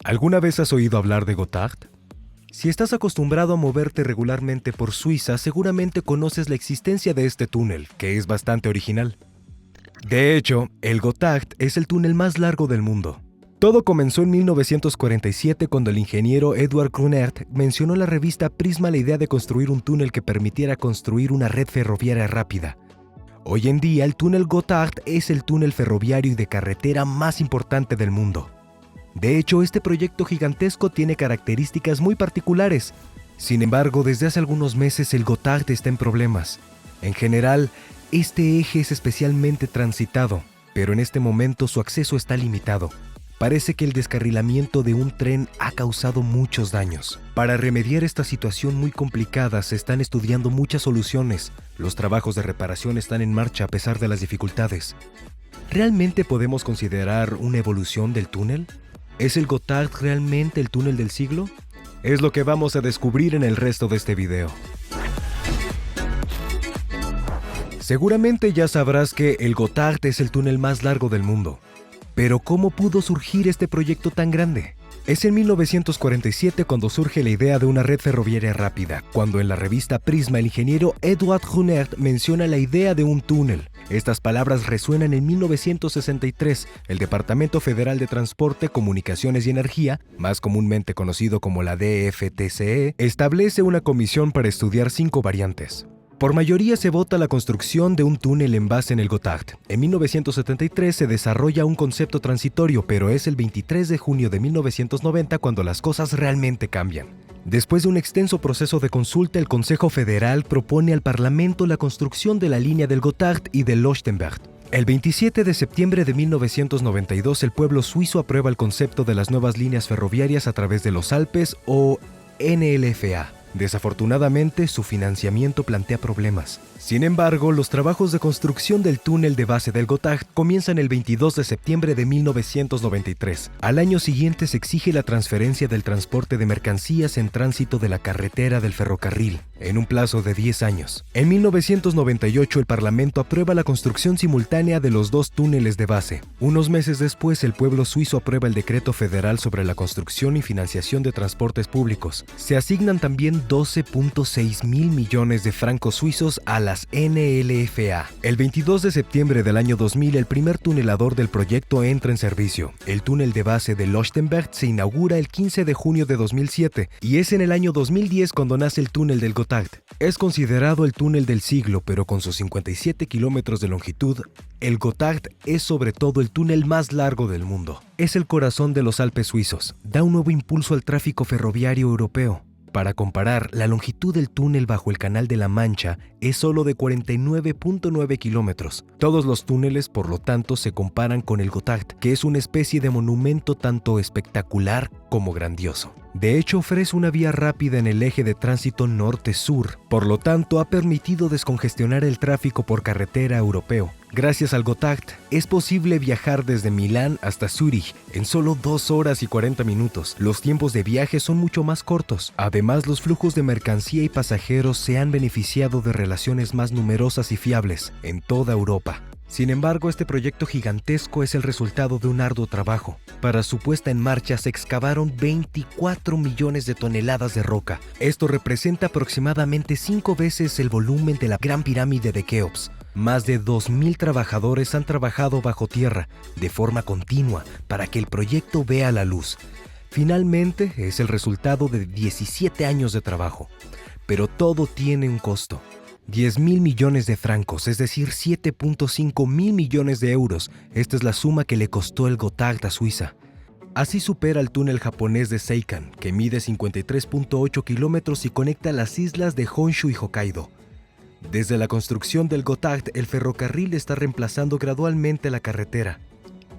¿Alguna vez has oído hablar de Gotthard? Si estás acostumbrado a moverte regularmente por Suiza, seguramente conoces la existencia de este túnel, que es bastante original. De hecho, el Gotthard es el túnel más largo del mundo. Todo comenzó en 1947 cuando el ingeniero Edward Grunert mencionó en la revista Prisma la idea de construir un túnel que permitiera construir una red ferroviaria rápida. Hoy en día, el túnel Gotthard es el túnel ferroviario y de carretera más importante del mundo. De hecho, este proyecto gigantesco tiene características muy particulares. Sin embargo, desde hace algunos meses el Gotthard está en problemas. En general, este eje es especialmente transitado, pero en este momento su acceso está limitado. Parece que el descarrilamiento de un tren ha causado muchos daños. Para remediar esta situación muy complicada, se están estudiando muchas soluciones. Los trabajos de reparación están en marcha a pesar de las dificultades. ¿Realmente podemos considerar una evolución del túnel? ¿Es el Gotthard realmente el túnel del siglo? Es lo que vamos a descubrir en el resto de este video. Seguramente ya sabrás que el Gotthard es el túnel más largo del mundo. Pero ¿cómo pudo surgir este proyecto tan grande? Es en 1947 cuando surge la idea de una red ferroviaria rápida, cuando en la revista Prisma el ingeniero Edward Grunert menciona la idea de un túnel. Estas palabras resuenan en 1963. El Departamento Federal de Transporte, Comunicaciones y Energía, más comúnmente conocido como la DFTCE, establece una comisión para estudiar 5 variantes. Por mayoría se vota la construcción de un túnel en base en el Gotthard. En 1973 se desarrolla un concepto transitorio, pero es el 23 de junio de 1990 cuando las cosas realmente cambian. Después de un extenso proceso de consulta, el Consejo Federal propone al Parlamento la construcción de la línea del Gotthard y del Lochtenberg. El 27 de septiembre de 1992, el pueblo suizo aprueba el concepto de las nuevas líneas ferroviarias a través de los Alpes o NLFA. Desafortunadamente, su financiamiento plantea problemas. Sin embargo, los trabajos de construcción del túnel de base del Gotthard comienzan el 22 de septiembre de 1993. Al año siguiente se exige la transferencia del transporte de mercancías en tránsito de la carretera del ferrocarril, en un plazo de 10 años. En 1998, el Parlamento aprueba la construcción simultánea de los 2 túneles de base. Unos meses después, el pueblo suizo aprueba el decreto federal sobre la construcción y financiación de transportes públicos. Se asignan también 12.6 mil millones de francos suizos a las NLFA. El 22 de septiembre del año 2000, el primer tunelador del proyecto entra en servicio. El túnel de base de Lochtenberg se inaugura el 15 de junio de 2007 y es en el año 2010 cuando nace el túnel del Gotthard. Es considerado el túnel del siglo, pero con sus 57 kilómetros de longitud, el Gotthard es sobre todo el túnel más largo del mundo. Es el corazón de los Alpes suizos. Da un nuevo impulso al tráfico ferroviario europeo. Para comparar, la longitud del túnel bajo el Canal de la Mancha es solo de 49.9 kilómetros. Todos los túneles, por lo tanto, se comparan con el Gotthard, que es una especie de monumento tanto espectacular como grandioso. De hecho, ofrece una vía rápida en el eje de tránsito norte-sur, por lo tanto, ha permitido descongestionar el tráfico por carretera europeo. Gracias al Gotthard, es posible viajar desde Milán hasta Zúrich en solo 2 horas y 40 minutos. Los tiempos de viaje son mucho más cortos. Además, los flujos de mercancía y pasajeros se han beneficiado de relaciones más numerosas y fiables en toda Europa. Sin embargo, este proyecto gigantesco es el resultado de un arduo trabajo. Para su puesta en marcha se excavaron 24 millones de toneladas de roca. Esto representa aproximadamente 5 veces el volumen de la Gran Pirámide de Keops. Más de 2.000 trabajadores han trabajado bajo tierra, de forma continua, para que el proyecto vea la luz. Finalmente, es el resultado de 17 años de trabajo. Pero todo tiene un costo. 10.000 millones de francos, es decir, 7.5 mil millones de euros. Esta es la suma que le costó el Gotthard a Suiza. Así supera el túnel japonés de Seikan, que mide 53.8 kilómetros y conecta las islas de Honshu y Hokkaido. Desde la construcción del Gotthard, el ferrocarril está reemplazando gradualmente la carretera.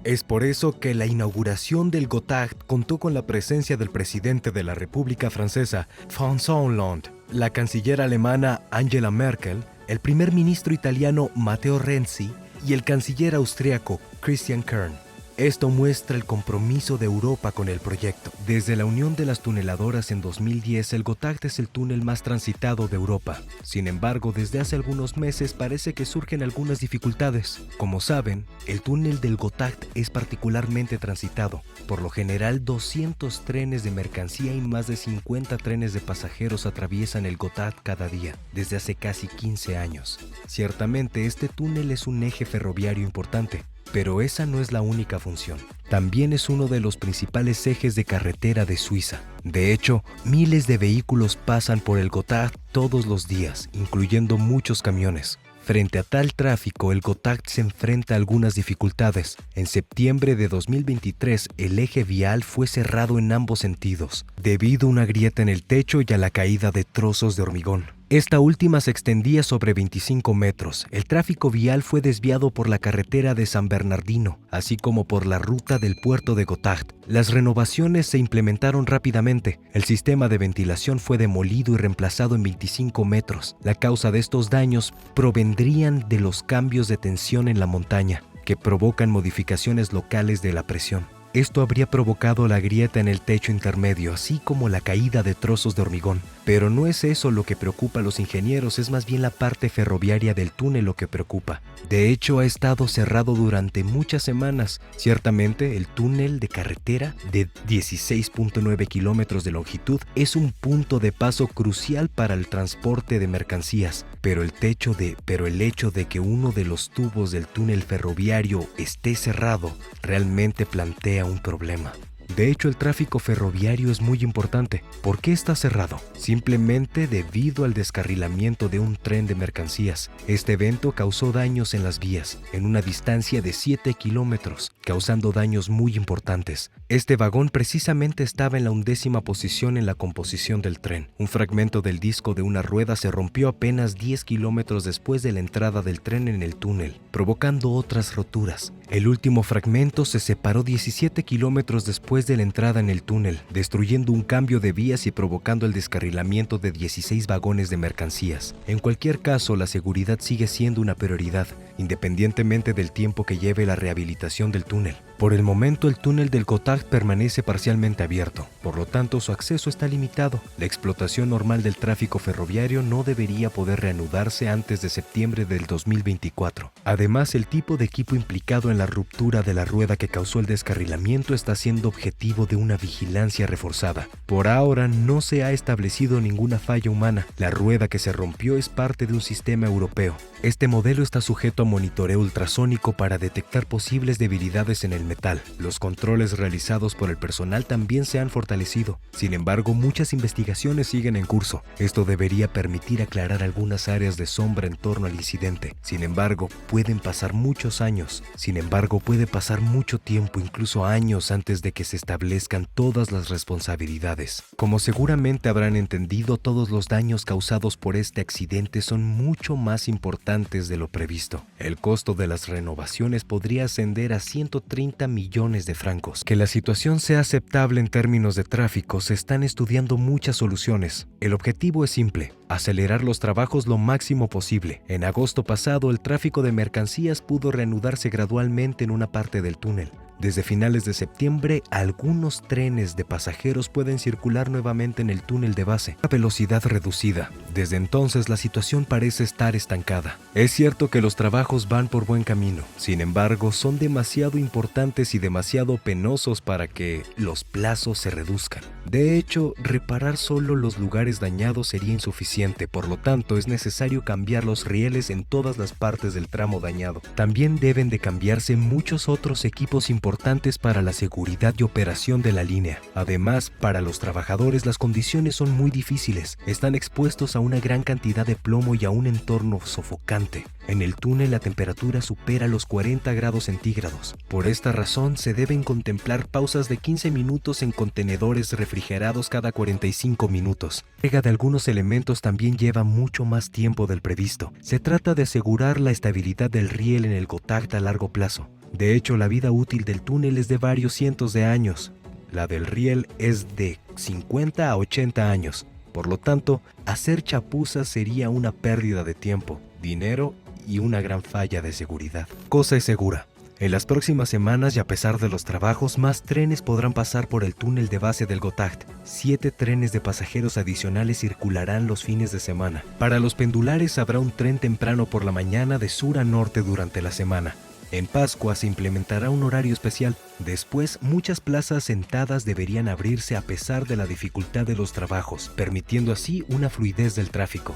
Es por eso que la inauguración del Gotthard contó con la presencia del presidente de la República Francesa, François Hollande, la canciller alemana Angela Merkel, el primer ministro italiano Matteo Renzi y el canciller austriaco Christian Kern. Esto muestra el compromiso de Europa con el proyecto. Desde la unión de las tuneladoras en 2010, el Gotthard es el túnel más transitado de Europa. Sin embargo, desde hace algunos meses parece que surgen algunas dificultades. Como saben, el túnel del Gotthard es particularmente transitado. Por lo general, 200 trenes de mercancía y más de 50 trenes de pasajeros atraviesan el Gotthard cada día, desde hace casi 15 años. Ciertamente, este túnel es un eje ferroviario importante, pero esa no es la única función. También es uno de los principales ejes de carretera de Suiza. De hecho, miles de vehículos pasan por el Gotthard todos los días, incluyendo muchos camiones. Frente a tal tráfico, el Gotthard se enfrenta a algunas dificultades. En septiembre de 2023, el eje vial fue cerrado en ambos sentidos, debido a una grieta en el techo y a la caída de trozos de hormigón. Esta última se extendía sobre 25 metros. El tráfico vial fue desviado por la carretera de San Bernardino, así como por la ruta del puerto de Gotthard. Las renovaciones se implementaron rápidamente. El sistema de ventilación fue demolido y reemplazado en 25 metros. La causa de estos daños provendrían de los cambios de tensión en la montaña, que provocan modificaciones locales de la presión. Esto habría provocado la grieta en el techo intermedio, así como la caída de trozos de hormigón. Pero no es eso lo que preocupa a los ingenieros, es más bien la parte ferroviaria del túnel lo que preocupa. De hecho, ha estado cerrado durante muchas semanas. Ciertamente, el túnel de carretera de 16.9 kilómetros de longitud es un punto de paso crucial para el transporte de mercancías. Pero el hecho de que uno de los tubos del túnel ferroviario esté cerrado realmente plantea un problema. De hecho, el tráfico ferroviario es muy importante. ¿Por qué está cerrado? Simplemente debido al descarrilamiento de un tren de mercancías. Este evento causó daños en las vías, en una distancia de 7 kilómetros, causando daños muy importantes. Este vagón precisamente estaba en la 11ª posición en la composición del tren. Un fragmento del disco de una rueda se rompió apenas 10 kilómetros después de la entrada del tren en el túnel, provocando otras roturas. El último fragmento se separó 17 kilómetros después de la entrada en el túnel, destruyendo un cambio de vías y provocando el descarrilamiento de 16 vagones de mercancías. En cualquier caso, la seguridad sigue siendo una prioridad, independientemente del tiempo que lleve la rehabilitación del túnel. Por el momento, el túnel del Gotthard permanece parcialmente abierto, por lo tanto su acceso está limitado. La explotación normal del tráfico ferroviario no debería poder reanudarse antes de septiembre del 2024. Además, el tipo de equipo implicado en la ruptura de la rueda que causó el descarrilamiento está siendo objetivo de una vigilancia reforzada. Por ahora no se ha establecido ninguna falla humana. La rueda que se rompió es parte de un sistema europeo. Este modelo está sujeto a monitoreo ultrasónico para detectar posibles debilidades en el metal. Los controles realizados por el personal también se han fortalecido. Sin embargo, muchas investigaciones siguen en curso. Esto debería permitir aclarar algunas áreas de sombra en torno al incidente. Sin embargo, puede pasar mucho tiempo, incluso años, antes de que se establezcan todas las responsabilidades. Como seguramente habrán entendido, todos los daños causados por este accidente son mucho más importantes de lo previsto. El costo de las renovaciones podría ascender a 130 millones de francos. Que la situación sea aceptable en términos de tráfico, se están estudiando muchas soluciones. El objetivo es simple: acelerar los trabajos lo máximo posible. En agosto pasado, el tráfico de mercancías pudo reanudarse gradualmente en una parte del túnel. Desde finales de septiembre, algunos trenes de pasajeros pueden circular nuevamente en el túnel de base a velocidad reducida. Desde entonces, la situación parece estar estancada. Es cierto que los trabajos van por buen camino. Sin embargo, son demasiado importantes y demasiado penosos para que los plazos se reduzcan. De hecho, reparar solo los lugares dañados sería insuficiente. Por lo tanto, es necesario cambiar los rieles en todas las partes del tramo dañado. También deben de cambiarse muchos otros equipos importantes para la seguridad y operación de la línea. Además, para los trabajadores las condiciones son muy difíciles. Están expuestos a una gran cantidad de plomo y a un entorno sofocante. En el túnel la temperatura supera los 40 grados centígrados. Por esta razón se deben contemplar pausas de 15 minutos en contenedores refrigerados cada 45 minutos. La entrega de algunos elementos también lleva mucho más tiempo del previsto. Se trata de asegurar la estabilidad del riel en el Gotthard a largo plazo. De hecho, la vida útil del túnel es de varios cientos de años. La del riel es de 50 a 80 años. Por lo tanto, hacer chapuzas sería una pérdida de tiempo, dinero y una gran falla de seguridad. Cosa es segura: En las próximas semanas y a pesar de los trabajos, más trenes podrán pasar por el túnel de base del Gotthard. 7 trenes de pasajeros adicionales circularán los fines de semana. Para los pendulares habrá un tren temprano por la mañana de sur a norte durante la semana. En Pascua se implementará un horario especial. Después, muchas plazas sentadas deberían abrirse a pesar de la dificultad de los trabajos, permitiendo así una fluidez del tráfico.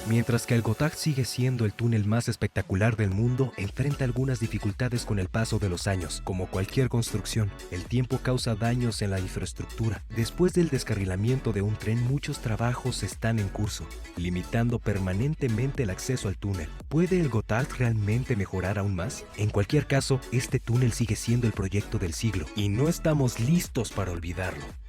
Mientras que el Gotthard sigue siendo el túnel más espectacular del mundo, enfrenta algunas dificultades con el paso de los años. Como cualquier construcción, el tiempo causa daños en la infraestructura. Después del descarrilamiento de un tren, muchos trabajos están en curso, limitando permanentemente el acceso al túnel. ¿Puede el Gotthard realmente mejorar aún más? En cualquier caso, este túnel sigue siendo el proyecto del siglo y no estamos listos para olvidarlo.